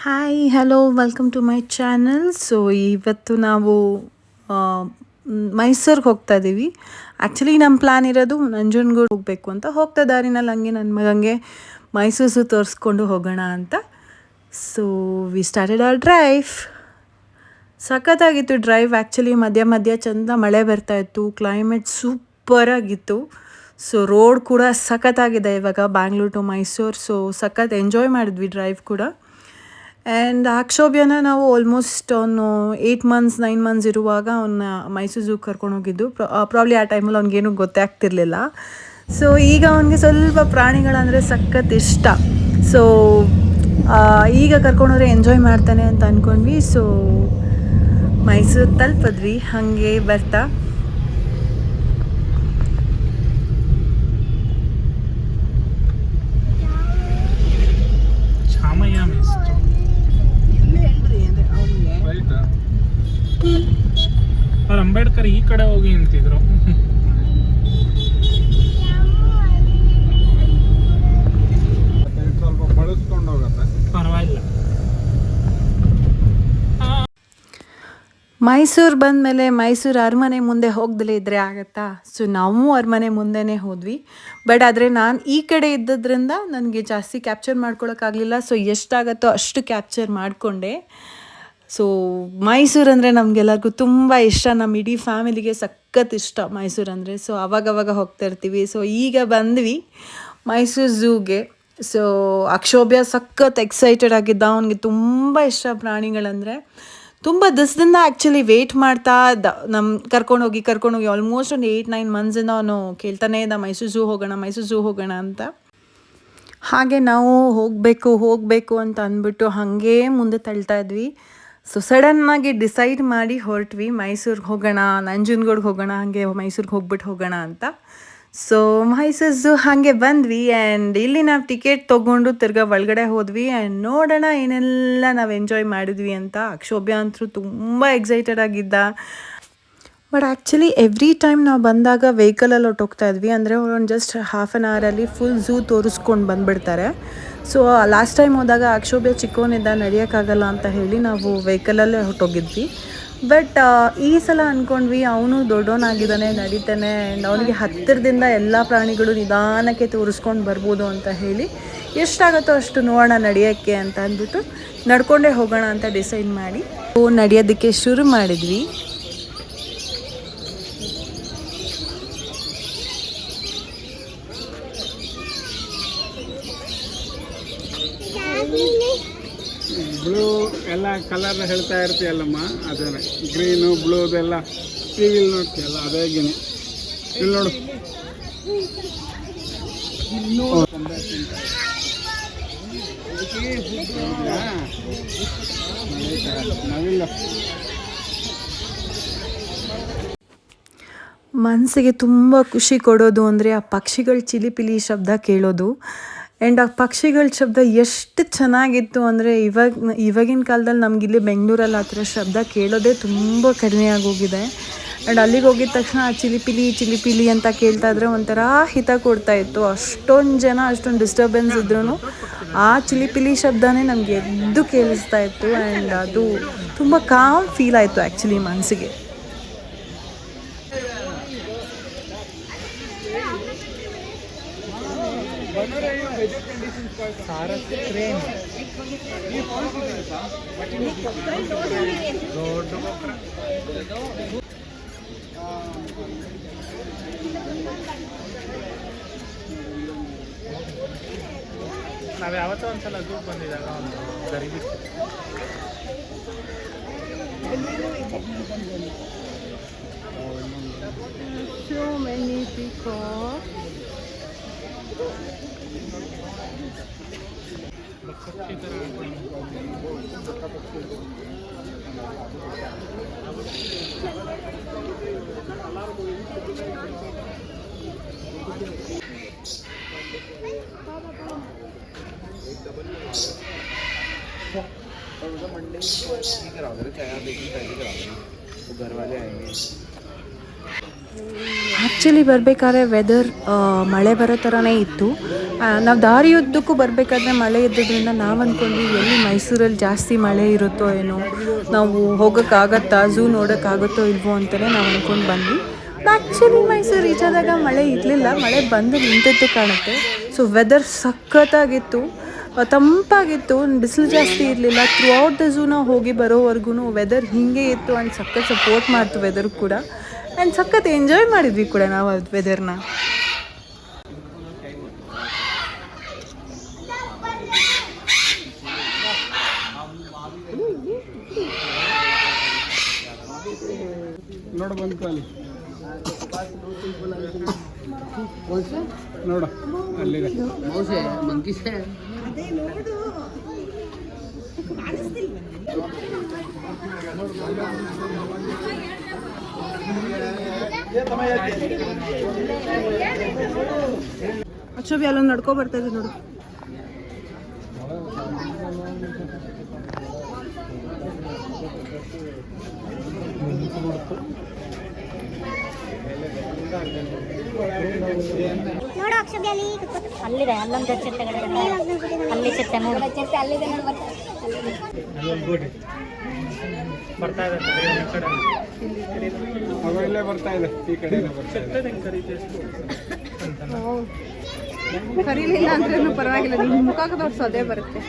Hi hello welcome to my channel. So ಇವತ್ತು ನಾವು ಮೈಸೂರಿಗೆ ಹೋಗ್ತಾ ಇದ್ದೀವಿ. ಆ್ಯಕ್ಚುಲಿ ನಮ್ಮ ಪ್ಲ್ಯಾನ್ ಇರೋದು ನಂಜನಗೂಡು ಹೋಗಬೇಕು ಅಂತ. ಹೋಗ್ತಾ ದಾರಿನಲ್ಲಿ ಹಂಗೆ ನನ್ನ ಮಗಂಗೆ ಮೈಸೂರು ತೋರಿಸ್ಕೊಂಡು ಹೋಗೋಣ ಅಂತ. So we started our drive. ಸಖತ್ತಾಗಿತ್ತು ಡ್ರೈವ್. ಆ್ಯಕ್ಚುಲಿ ಮಧ್ಯ ಮಧ್ಯ ಚಂದ ಮಳೆ ಬರ್ತಾಯಿತ್ತು, ಕ್ಲೈಮೇಟ್ ಸೂಪರಾಗಿತ್ತು. ಸೊ ರೋಡ್ ಕೂಡ ಸಖತ್ತಾಗಿದೆ ಇವಾಗ ಬ್ಯಾಂಗ್ಳೂರ್ ಟು ಮೈಸೂರು. ಸೊ ಸಖತ್ ಎಂಜಾಯ್ ಮಾಡಿದ್ವಿ ಡ್ರೈವ್ ಕೂಡ. ಆ್ಯಂಡ್ ಅಕ್ಷೋಭ್ಯನ ನಾವು ಆಲ್ಮೋಸ್ಟ್ ಅವನು 8 ಮಂತ್ಸ್ 9 ಮಂತ್ಸ್ ಇರುವಾಗ ಅವನ್ನ ಮೈಸೂರು ಝೂಗೆ ಕರ್ಕೊಂಡು ಹೋಗಿದ್ದು. ಪ್ರಾಬ್ಲಿ ಆ ಟೈಮಲ್ಲಿ ಅವ್ನಿಗೇನು ಗೊತ್ತೇ ಆಗ್ತಿರ್ಲಿಲ್ಲ. ಸೊ ಈಗ ಅವನಿಗೆ ಸ್ವಲ್ಪ ಪ್ರಾಣಿಗಳಂದರೆ ಸಖತ್ ಇಷ್ಟ. ಸೊ ಈಗ ಕರ್ಕೊಂಡೋದ್ರೆ ಎಂಜಾಯ್ ಮಾಡ್ತಾನೆ ಅಂತ ಅಂದ್ಕೊಂಡ್ವಿ. ಸೊ ಮೈಸೂರು ತಲುಪಿದ್ವಿ ಹಾಗೆ ಬರ್ತಾ. ಅಂಬೇಡ್ಕರ್ ಈ ಕಡೆ ಹೋಗಿ ನಿಂತಿದ್ರು. ಸ್ವಲ್ಪ ಬಳಸ್ಕೊಂಡು ಹೋಗತ್ತೆ, ಪರವಾಗಿಲ್ಲ. ಮೈಸೂರು ಬಂದಮೇಲೆ ಮೈಸೂರು ಅರಮನೆ ಮುಂದೆ ಹೋಗ್ದಲೇ ಇದ್ದರೆ ಆಗುತ್ತಾ? ಸೊ ನಾವು ಅರಮನೆ ಮುಂದೆನೇ ಹೋದ್ವಿ. ಬಟ್ ಆದರೆ ನಾನು ಈ ಕಡೆ ಇದ್ದದ್ರಿಂದ ನನಗೆ ಜಾಸ್ತಿ ಕ್ಯಾಪ್ಚರ್ ಮಾಡ್ಕೊಳಕ್ಕಾಗಲಿಲ್ಲ. ಸೊ ಎಷ್ಟಾಗತ್ತೋ ಅಷ್ಟು ಕ್ಯಾಪ್ಚರ್ ಮಾಡಿಕೊಂಡೆ. ಸೊ ಮೈಸೂರು ಅಂದರೆ ನಮಗೆಲ್ಲರಿಗೂ ತುಂಬ ಇಷ್ಟ. ನಮ್ಮ ಇಡೀ ಫ್ಯಾಮಿಲಿಗೆ ಸಖತ್ ಇಷ್ಟ ಮೈಸೂರು ಅಂದರೆ. ಸೊ ಅವಾಗವಾಗ ಹೋಗ್ತಾ ಇರ್ತೀವಿ. ಸೊ ಈಗ ಬಂದ್ವಿ ಮೈಸೂರು ಝೂಗೆ. ಸೊ ಅಕ್ಷೋಭ್ಯ ಸಖತ್ ಎಕ್ಸೈಟೆಡ್ ಆಗಿದ್ದ. ಅವನಿಗೆ ತುಂಬ ಇಷ್ಟ ಪ್ರಾಣಿಗಳಂದರೆ. ತುಂಬ ದಿವಸದಿಂದ ಆ್ಯಕ್ಚುಲಿ ವೆಯ್ಟ್ ಮಾಡ್ತಾ ಇದ್ದ, ಕರ್ಕೊಂಡೋಗಿ ಆಲ್ಮೋಸ್ಟ್ ಒಂದು 8-9 ಮಂತ್ಸಿಂದ ಅವನು ಕೇಳ್ತಾನೇ ಇದ್ದ ಮೈಸೂರು ಝೂ ಹೋಗೋಣ ಅಂತ. ಹಾಗೆ ನಾವು ಹೋಗಬೇಕು ಅಂತ ಅಂದ್ಬಿಟ್ಟು ಹಾಗೇ ಮುಂದೆ ತಳ್ತಾ ಇದ್ವಿ. ಸೊ ಸಡನ್ನಾಗಿ ಡಿಸೈಡ್ ಮಾಡಿ ಹೊರಟ್ವಿ, ಮೈಸೂರಿಗೆ ಹೋಗೋಣ, ನಂಜನಗೂಡಿಗೆ ಹೋಗೋಣ, ಹಾಗೆ ಮೈಸೂರಿಗೆ ಹೋಗೋಣ ಅಂತ. ಸೊ ಮೈಸೂರು ಝೂ ಹಾಗೆ ಬಂದ್ವಿ. ಆ್ಯಂಡ್ ಇಲ್ಲಿ ನಾವು ಟಿಕೆಟ್ ತೊಗೊಂಡು ತಿರ್ಗಾ ಒಳಗಡೆ ಹೋದ್ವಿ. ಆ್ಯಂಡ್ ನೋಡೋಣ ಏನೆಲ್ಲ ನಾವು ಎಂಜಾಯ್ ಮಾಡಿದ್ವಿ ಅಂತ. ಅಕ್ಷೋಭ್ಯ ಅಂತೂ ತುಂಬ ಎಕ್ಸೈಟೆಡ್ ಆಗಿದ್ದ. ಬಟ್ ಆ್ಯಕ್ಚುಲಿ ಎವ್ರಿ ಟೈಮ್ ನಾವು ಬಂದಾಗ ವೆಹಿಕಲಲ್ಲಿ ಹೊಟ್ಟೋಗ್ತಾ ಇದ್ವಿ. ಅಂದರೆ ಒಂದು ಜಸ್ಟ್ ಹಾಫ್ ಆನ್ ಅವರಲ್ಲಿ ಫುಲ್ ಝೂ ತೋರಿಸ್ಕೊಂಡು ಬಂದುಬಿಡ್ತಾರೆ. ಸೊ ಲಾಸ್ಟ್ ಟೈಮ್ ಹೋದಾಗ ಅಕ್ಷೋಭ್ಯ ಚಿಕ್ಕವನಿದ್ದ, ನಡೆಯೋಕ್ಕಾಗಲ್ಲ ಅಂತ ಹೇಳಿ ನಾವು ವೆಹಿಕಲಲ್ಲೇ ಹೊಟ್ಟೋಗಿದ್ವಿ. ಬಟ್ ಈ ಸಲ ಅಂದ್ಕೊಂಡ್ವಿ ಅವನು ದೊಡ್ಡವನಾಗಿದ್ದಾನೆ, ನಡೀತಾನೆ, ಅವನಿಗೆ ಹತ್ತಿರದಿಂದ ಎಲ್ಲ ಪ್ರಾಣಿಗಳು ನಿಧಾನಕ್ಕೆ ತೋರಿಸ್ಕೊಂಡು ಬರ್ಬೋದು ಅಂತ ಹೇಳಿ ಎಷ್ಟಾಗುತ್ತೋ ಅಷ್ಟು ನೋಡೋಣ ನಡೆಯೋಕ್ಕೆ ಅಂತ ಅಂದ್ಬಿಟ್ಟು ನಡ್ಕೊಂಡೇ ಹೋಗೋಣ ಅಂತ ಡಿಸೈಡ್ ಮಾಡಿ ನಡೆಯೋದಕ್ಕೆ ಶುರು ಮಾಡಿದ್ವಿ. ಬ್ಲೂ ಎಲ್ಲ ಕಲರ್ ಹೇಳ್ತಾ ಇರ್ತೀಯಲ್ಲಮ್ಮ, ಅದೇನೆ ಗ್ರೀನು ಬ್ಲೂದೆಲ್ಲ ಟಿ ವಿಲಿ ನೋಡ್ತೀಯಲ್ಲ, ಅದೇ ಗಿನಿ ಇಲ್ಲಿ ನೋಡು. ನಾವಿಲ್ಲ. ಮನಸ್ಸಿಗೆ ತುಂಬ ಖುಷಿ ಕೊಡೋದು ಅಂದರೆ ಆ ಪಕ್ಷಿಗಳ ಚಿಲಿಪಿಲಿ ಶಬ್ದ ಕೇಳೋದು. ಆ್ಯಂಡ್ ಆ ಪಕ್ಷಿಗಳ ಶಬ್ದ ಎಷ್ಟು ಚೆನ್ನಾಗಿತ್ತು ಅಂದರೆ ಇವಾಗಿನ ಕಾಲದಲ್ಲಿ ನಮಗಿಲ್ಲಿ ಬೆಂಗಳೂರಲ್ಲಿ ಆ ಥರ ಶಬ್ದ ಕೇಳೋದೇ ತುಂಬ ಕಡಿಮೆ ಆಗೋಗಿದೆ. ಆ್ಯಂಡ್ ಅಲ್ಲಿಗೆ ಹೋಗಿದ ತಕ್ಷಣ ಆ ಚಿಲಿಪಿಲಿ ಅಂತ ಕೇಳ್ತಾ ಇದ್ರೆ ಒಂಥರ ಹಿತ ಕೊಡ್ತಾಯಿತ್ತು. ಅಷ್ಟೊಂದು ಜನ, ಅಷ್ಟೊಂದು ಡಿಸ್ಟರ್ಬೆನ್ಸ್ ಇದ್ರೂ ಆ ಚಿಲಿಪಿಲಿ ಶಬ್ದನೇ ನಮಗೆ ಎದ್ದು ಕೇಳಿಸ್ತಾ ಇತ್ತು. ಆ್ಯಂಡ್ ಅದು ತುಂಬ ಕಾಮ್ ಫೀಲ್ ಆಯಿತು ಆ್ಯಕ್ಚುಲಿ ಮನಸ್ಸಿಗೆ. ನಾವು ಯಾವತ್ತೋ ಒಂದ್ಸಲ ಝೂ ಬಂದಿದ್ದಾಗ ಒಂದು ಗರಿಬಿತ್ತು. So many peacocks. ಆ್ಯಕ್ಚುಲಿ ಬರಬೇಕಾದ್ರೆ ವೆದರ್ ಮಳೆ ಬರೋ ಥರನೇ ಇತ್ತು. ನಾವು ದಾರಿಯುದ್ದಕ್ಕೂ ಬರಬೇಕಾದ್ರೆ ಮಳೆ ಇದ್ದದ್ರಿಂದ ನಾವು ಅಂದ್ಕೊಂಡ್ವಿ ಎಲ್ಲಿ ಮೈಸೂರಲ್ಲಿ ಜಾಸ್ತಿ ಮಳೆ ಇರುತ್ತೋ ಏನೋ, ನಾವು ಹೋಗೋಕ್ಕಾಗತ್ತಾ, ಝೂ ನೋಡೋಕ್ಕಾಗುತ್ತೋ ಇಲ್ವೋ ಅಂತಲೇ ನಾವು ಅಂದ್ಕೊಂಡು ಬಂದ್ವಿ. ಆ್ಯಕ್ಚುಲಿ ಮೈಸೂರು ರೀಚ್ ಆದಾಗ ಮಳೆ ಇರಲಿಲ್ಲ, ಮಳೆ ಬಂದು ನಿಂತದ್ದು ಕಾಣುತ್ತೆ. ಸೊ ವೆದರ್ ಸಖತ್ತಾಗಿತ್ತು, ತಂಪಾಗಿತ್ತು, ಬಿಸಿಲು ಜಾಸ್ತಿ ಇರಲಿಲ್ಲ. ಥ್ರೂ ಔಟ್ ದ ಝೂನ ಹೋಗಿ ಬರೋವರೆಗೂ ವೆದರ್ ಹೀಗೆ ಇತ್ತು ಆ್ಯಂಡ್ ಸಖತ್ ಸಪೋರ್ಟ್ ಮಾಡ್ತು ವೆದರ್ ಕೂಡ. ಆ್ಯಂಡ್ ಸಖತ್ ಎಂಜಾಯ್ ಮಾಡಿದ್ವಿ ಕೂಡ ನಾವು ಅದು ವೆದರ್ನ. ನೋಡು ಬಂತು ಅಲ್ಲಿ, ನೋಡು ಅಲ್ಲಿದೆ ಅಚ್ಚೋಬಿ ಅಲ್ಲೊಂದು ನಡ್ಕೊ ಬರ್ತಾ ಇದೆ ನೋಡು. ನೋಡು ಅಕ್ಷಬಿ ಅಲ್ಲಿದೆ, ಅಲ್ಲೊಂದು ಚಿಟ್ಟೆಗಳು ಅಲ್ಲಿ ಚಿಟ್ಟೆ ನೋಡು, ಚಿಟ್ಟೆ ಅಲ್ಲಿದೆ ನೋಡು. ಬರ್ತಾ ಇದೆ, ಇಲ್ಲೇ ಬರ್ತಾ ಇದೆ, ಈ ಕಡೆ ಬರ್ತಾ ಇದೆ. ಕರೀಲಿಲ್ಲ ಅಂದ್ರೂ ಪರವಾಗಿಲ್ಲ, ನಿಮ್ಮ ಮುಖಕ್ಕೆ ತೋರಿಸು ಅದೇ ಬರುತ್ತೆ.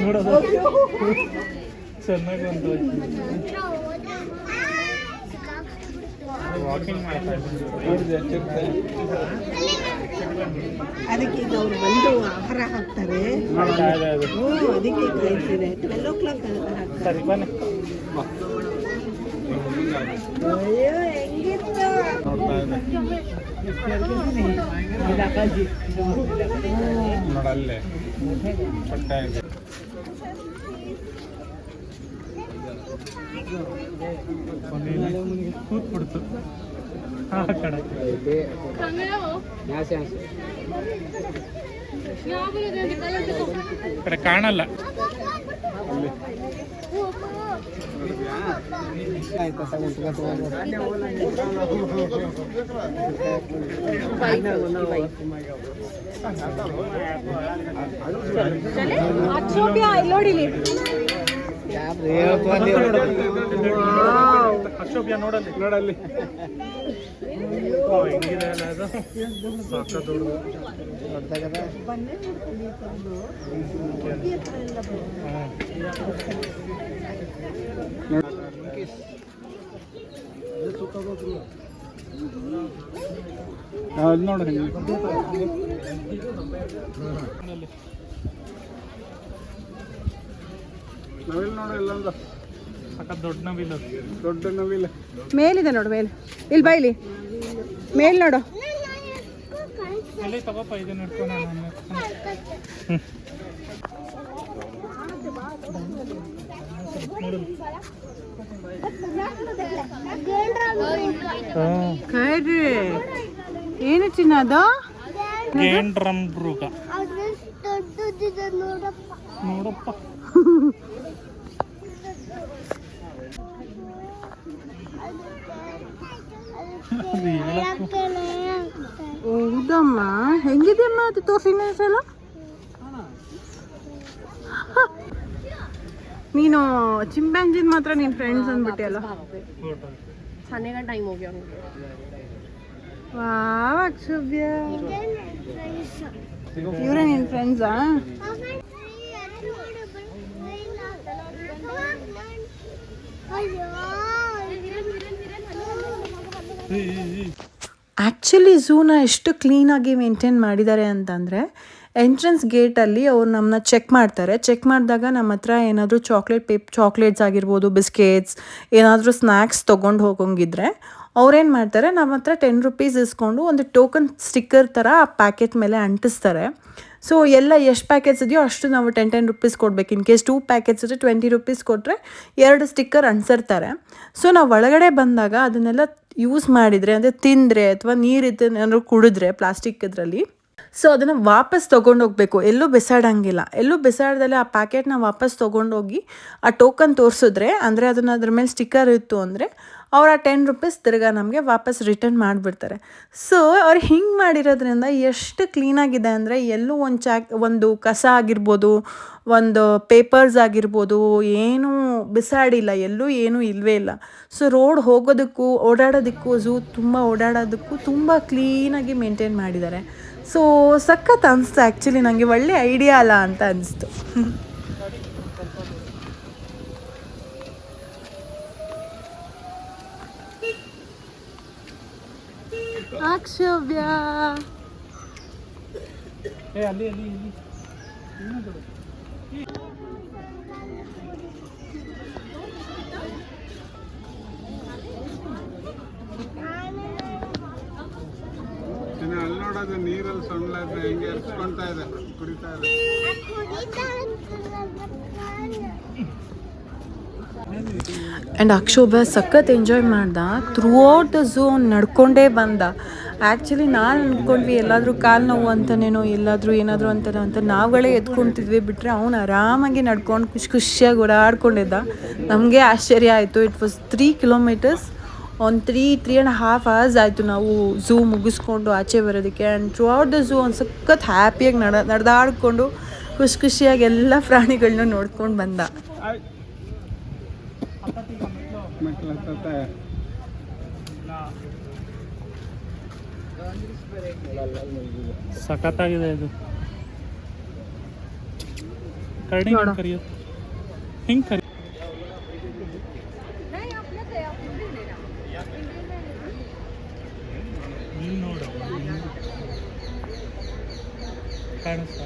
ನೋಡೋದು ಚೆನ್ನಾಗಿ ಒಂದು ವಾಕಿಂಗ್ ಮಾಡ್ತಾ ಇದ್ದೀನಿ. ಅದಕ್ಕೆ ಈಗ ಅವ್ರು ಬಂದು ಆಹಾರ ಹಾಕ್ತಾರೆ, ಅದಕ್ಕೆ ಕಾಯ್ತಿದೆ. 12 o'clock ಹಾಕ್ತಾರೆ. ಸರಿ ಬನ್ನಿ. ಅಯ್ಯೋ ಹೆಂಗಿತ್ತು ನೋಡಲ್ಲೇ ಪಟ್ಟ ಇದೆ. ಕೂತ್ಬಿಡ್ತು ಆ ಕಡೆ ಕಡೆ ಕಾಣಲ್ಲ. ನೋಡಿಲಿ ಅಕ್ಷೋಭ್ಯ ನೋಡಲ್ಲಿ ನೋಡಲ್ಲಿ ಹೆಂಗಿದೆ ಅಲ್ಲ ಅದು, ಸಾಕ ದೊಡ್ಡದು. ಅದು ನೋಡು ನವಿಲ್ ನೋಡು, ಇಲ್ಲೊಂದು ಸಖತ್ ದೊಡ್ಡ ನವಿಲು, ದೊಡ್ಡ ನವಿಲು ಮೇಲಿದೆ ನೋಡು, ಮೇಲೆ ಇಲ್ಲಿ ಬಾ, ಇಲ್ಲಿ ಮೇಲ್ ನೋಡು. ಎಲ್ಲಿ ತಗೋಪ್ಪ, ಇದು ನೋಡ್ಕೊಂಡು ಕೈರಿ ಏನು ಚಿನ್ನ ಅದು? ಗೇಂಡ್ರಮ್ ಮೃಗ ನೋಡಪ್ಪ. ಹೌದಮ್ಮ, ಹೆಂಗಿದೆಯಮ್ಮ ಅದು? ತೋರಿಸಿ ಸಲ ನೀನು ಚಿಂಪ್ಯಾನ್ಜಿನ್ ಮಾತ್ರ ನಿನ್ನ ಫ್ರೆಂಡ್ಸ್ ಅಂದ್ಬಿಟ್ಟಿಯಲ್ಲ. ಟೈಮ್ ಹೋಗ್ಯ ವಾವ್ ಅಕ್ಷವ್ಯ, ಇವರೇ ನಿನ್ನ ಫ್ರೆಂಡ್ಸಾ? ಆ್ಯಕ್ಚುಲಿ ಝೂನ ಎಷ್ಟು ಕ್ಲೀನಾಗಿ ಮೇಂಟೈನ್ ಮಾಡಿದ್ದಾರೆ ಅಂತಂದರೆ ಎಂಟ್ರೆನ್ಸ್ ಗೇಟಲ್ಲಿ ಅವ್ರು ನಮ್ಮನ್ನ ಚೆಕ್ ಮಾಡ್ತಾರೆ. ಚೆಕ್ ಮಾಡಿದಾಗ ನಮ್ಮ ಹತ್ರ ಏನಾದರೂ ಚಾಕ್ಲೇಟ್ಸ್ ಆಗಿರ್ಬೋದು, ಬಿಸ್ಕೆಟ್ಸ್, ಏನಾದರೂ ಸ್ನ್ಯಾಕ್ಸ್ ತೊಗೊಂಡು ಹೋಗೋಂಗಿದ್ರೆ ಅವ್ರೇನು ಮಾಡ್ತಾರೆ, ನಮ್ಮ ಹತ್ರ 10 ರೂಪೀಸ್ ಇಸ್ಕೊಂಡು ಒಂದು ಟೋಕನ್ ಸ್ಟಿಕ್ಕರ್ ಥರ ಆ ಪ್ಯಾಕೆಟ್ ಮೇಲೆ ಅಂಟಿಸ್ತಾರೆ. ಸೊ ಎಲ್ಲ ಎಷ್ಟು ಪ್ಯಾಕೆಟ್ಸ್ ಇದೆಯೋ ಅಷ್ಟು ನಾವು 10 ರೂಪೀಸ್ ಕೊಡಬೇಕು. ಇನ್ ಕೇಸ್ 2 ಪ್ಯಾಕೆಟ್ಸ್ ಇದ್ದರೆ 20 ರೂಪೀಸ್ ಕೊಟ್ಟರೆ 2 ಸ್ಟಿಕ್ಕರ್ ಅಂಟಿಸಿರ್ತಾರೆ. ಸೊ ನಾವು ಒಳಗಡೆ ಬಂದಾಗ ಅದನ್ನೆಲ್ಲ ಯೂಸ್ ಮಾಡಿದರೆ, ಅಂದರೆ ತಿಂದರೆ ಅಥವಾ ನೀರಿದ್ದೇನಾದ್ರು ಕುಡಿದ್ರೆ ಪ್ಲಾಸ್ಟಿಕ್ ಇದರಲ್ಲಿ, ಸೊ ಅದನ್ನು ವಾಪಸ್ ತೊಗೊಂಡೋಗ್ಬೇಕು, ಎಲ್ಲೂ ಬಿಸಾಡೋಂಗಿಲ್ಲ. ಎಲ್ಲೂ ಬಿಸಾಡ್ದಲ್ಲೇ ಆ ಪ್ಯಾಕೆಟ್ನ ವಾಪಸ್ ತೊಗೊಂಡೋಗಿ ಆ ಟೋಕನ್ ತೋರಿಸಿದ್ರೆ, ಅಂದರೆ ಅದನ್ನು ಅದ್ರ ಮೇಲೆ ಸ್ಟಿಕ್ಕರ್ ಇತ್ತು ಅಂದರೆ ಅವ್ರು ಆ 10 ರೂಪೀಸ್ ತಿರ್ಗಾ ನಮಗೆ ವಾಪಸ್ ರಿಟರ್ನ್ ಮಾಡಿಬಿಡ್ತಾರೆ. ಸೊ ಅವ್ರು ಹಿಂಗೆ ಮಾಡಿರೋದ್ರಿಂದ ಎಷ್ಟು ಕ್ಲೀನಾಗಿದೆ ಅಂದರೆ, ಎಲ್ಲೂ ಒಂದು ಕಸ ಆಗಿರ್ಬೋದು, ಒಂದು ಪೇಪರ್ಸ್ ಆಗಿರ್ಬೋದು, ಏನೂ ಬಿಸಾಡಿಲ್ಲ, ಎಲ್ಲೂ ಏನೂ ಇಲ್ಲವೇ ಇಲ್ಲ. ಸೊ ರೋಡ್ ಹೋಗೋದಕ್ಕೂ ಓಡಾಡೋದಕ್ಕೂ ತುಂಬ ಓಡಾಡೋದಕ್ಕೂ ತುಂಬ ಕ್ಲೀನಾಗಿ ಮೇಂಟೈನ್ ಮಾಡಿದ್ದಾರೆ. ಸೊ ಸಖತ್ ಅನಿಸ್ತು ಆ್ಯಕ್ಚುಲಿ, ನನಗೆ ಒಳ್ಳೆ ಐಡಿಯಾ ಅಲ್ಲ ಅಂತ ಅನಿಸ್ತು. ಅಕ್ಷವ್ಯ ಅಲ್ಲಿ ನೋಡೋದು ನೀರಲ್ಲಿ ಸೊಳ್ಳೆ ಹೆಂಗೆ ಎರ್ಸ್ಕೊಳ್ತಾ ಇದೆ, ಕುಡಿತಾ ಇದೆ. ಆ್ಯಂಡ್ ಅಕ್ಷೋಭ್ಯ ಸಖತ್ ಎಂಜಾಯ್ ಮಾಡ್ದ. ಥ್ರೂ ಔಟ್ ದ ಝೂ ನಡ್ಕೊಂಡೇ ಬಂದ. ಆ್ಯಕ್ಚುಲಿ ನಾನು ಅಂದ್ಕೊಂಡ್ವಿ ಎಲ್ಲಾದರೂ ಕಾಲು ನೋವು ಅಂತನೇನೋ, ಎಲ್ಲಾದರೂ ಏನಾದರೂ ಅಂತಾನೋ ಅಂತ ನಾವುಗಳೇ ಎತ್ಕೊಳ್ತಿದ್ವಿ, ಬಿಟ್ಟರೆ ಅವ್ನು ಆರಾಮಾಗಿ ನಡ್ಕೊಂಡು ಖುಷಿಯಾಗಿ ಓಡಾಡ್ಕೊಂಡಿದ್ದ. ನಮಗೆ ಆಶ್ಚರ್ಯ ಆಯಿತು. ಇಟ್ ವಾಸ್ 3 ಕಿಲೋಮೀಟರ್ಸ್, ಒಂದು 3.5 hours ಆಯಿತು ನಾವು ಝೂ ಮುಗಿಸ್ಕೊಂಡು ಆಚೆ ಬರೋದಕ್ಕೆ. And through out the zoo ಒಂದು ಸಖತ್ ಹ್ಯಾಪಿಯಾಗಿ ನಡೆದಾಡಿಕೊಂಡು ಖುಷಿಯಾಗಿ ಎಲ್ಲ ಪ್ರಾಣಿಗಳನ್ನೂ ನೋಡ್ಕೊಂಡು ಬಂದ. ಸಖತ್ತಾಗಿದೆ ಇದು. ಕರಡಿ ಕರಿಯುತ್ತೆ ಹಿಂಗೆ ಕರಿ ನೋಡು ಕಾಣಿಸ್ತಾ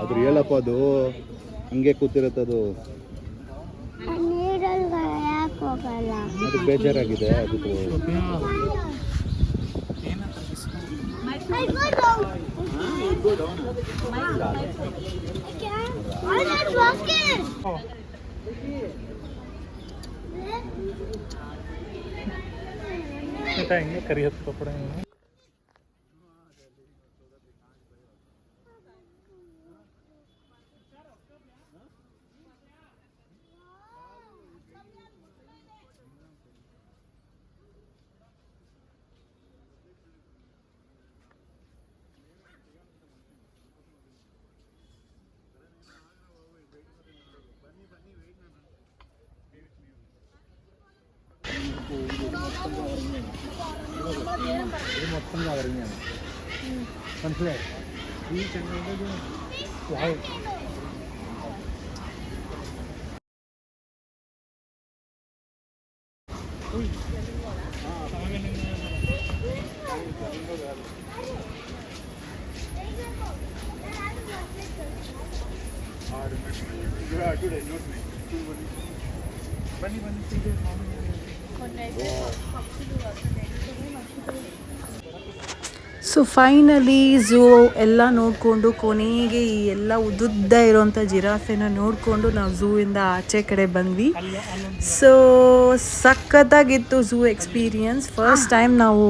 ಅದು ಹೇಳಪ್ಪ, ಅದು ಹಂಗೆ ಕೂತಿರುತ್ತದು, ಅದು ಬೇಜಾರಾಗಿದೆ ಅದಕ್ಕೆ. ಹಿಂಗೆ ಕರಿಯುತ್ತೆ ಕೂಡ. ఇది మొత్తం కవరింగ్ ആണ് മനസ്സിലായി. ഈ ചെന്നൈയുടെ ಸೊ ಫೈನಲಿ ಝೂ ಎಲ್ಲ ನೋಡಿಕೊಂಡು ಕೊನೆಗೆ ಈ ಎಲ್ಲ ಉದ್ದುದ್ದ ಇರೋಂಥ ಜಿರಾಫೆನ ನೋಡಿಕೊಂಡು ನಾವು ಝೂವಿಂದ ಆಚೆ ಕಡೆ ಬಂದ್ವಿ. ಸೊ ಸಖತ್ತಾಗಿತ್ತು ಝೂ ಎಕ್ಸ್ಪೀರಿಯನ್ಸ್. ಫಸ್ಟ್ ಟೈಮ್ ನಾವು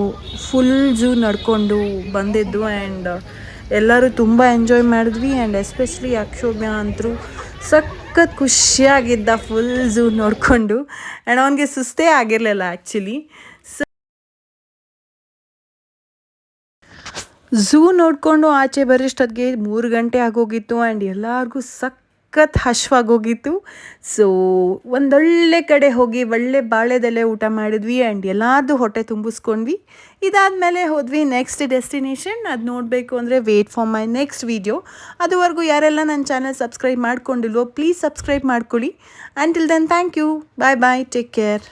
ಫುಲ್ ಝೂ ನಡ್ಕೊಂಡು ಬಂದಿದ್ದು ಆ್ಯಂಡ್ ಎಲ್ಲರೂ ತುಂಬ ಎಂಜಾಯ್ ಮಾಡಿದ್ವಿ. ಆ್ಯಂಡ್ ಎಸ್ಪೆಷಲಿ ಅಕ್ಷೋಭ್ಯ ಅಂತರೂ ಸಖತ್ ಖುಷಿಯಾಗಿದ್ದ ಫುಲ್ ಝೂ ನೋಡಿಕೊಂಡು. ಆ್ಯಂಡ್ ಅವನಿಗೆ ಸುಸ್ತೇ ಆಗಿರಲಿಲ್ಲ ಆ್ಯಕ್ಚುಲಿ. ಝೂ ನೋಡಿಕೊಂಡು ಆಚೆ ಬರೋಷ್ಟೊತ್ತಿಗೆ 3 ಗಂಟೆ ಆಗೋಗಿತ್ತು ಆ್ಯಂಡ್ ಎಲ್ಲರಿಗೂ ಸಖತ್ ಹಶ್ವಾಗೋಗಿತ್ತು. ಸೊ ಒಂದೊಳ್ಳೆ ಕಡೆ ಹೋಗಿ ಒಳ್ಳೆ ಬಾಳೆದೆಲೆ ಊಟ ಮಾಡಿದ್ವಿ ಆ್ಯಂಡ್ ಎಲ್ಲಾರ್ದು ಹೊಟ್ಟೆ ತುಂಬಿಸ್ಕೊಂಡ್ವಿ. ಇದಾದಮೇಲೆ ಹೋದ್ವಿ ನೆಕ್ಸ್ಟ್ ಡೆಸ್ಟಿನೇಷನ್. ಅದು ನೋಡಬೇಕು ಅಂದರೆ wait for my next video. ಅದುವರೆಗೂ ಯಾರೆಲ್ಲ ನನ್ನ ಚಾನಲ್ ಸಬ್ಸ್ಕ್ರೈಬ್ ಮಾಡ್ಕೊಂಡಿಲ್ವೋ ಪ್ಲೀಸ್ ಸಬ್ಸ್ಕ್ರೈಬ್ ಮಾಡ್ಕೊಳ್ಳಿ. And till then thank you, bye bye, take care.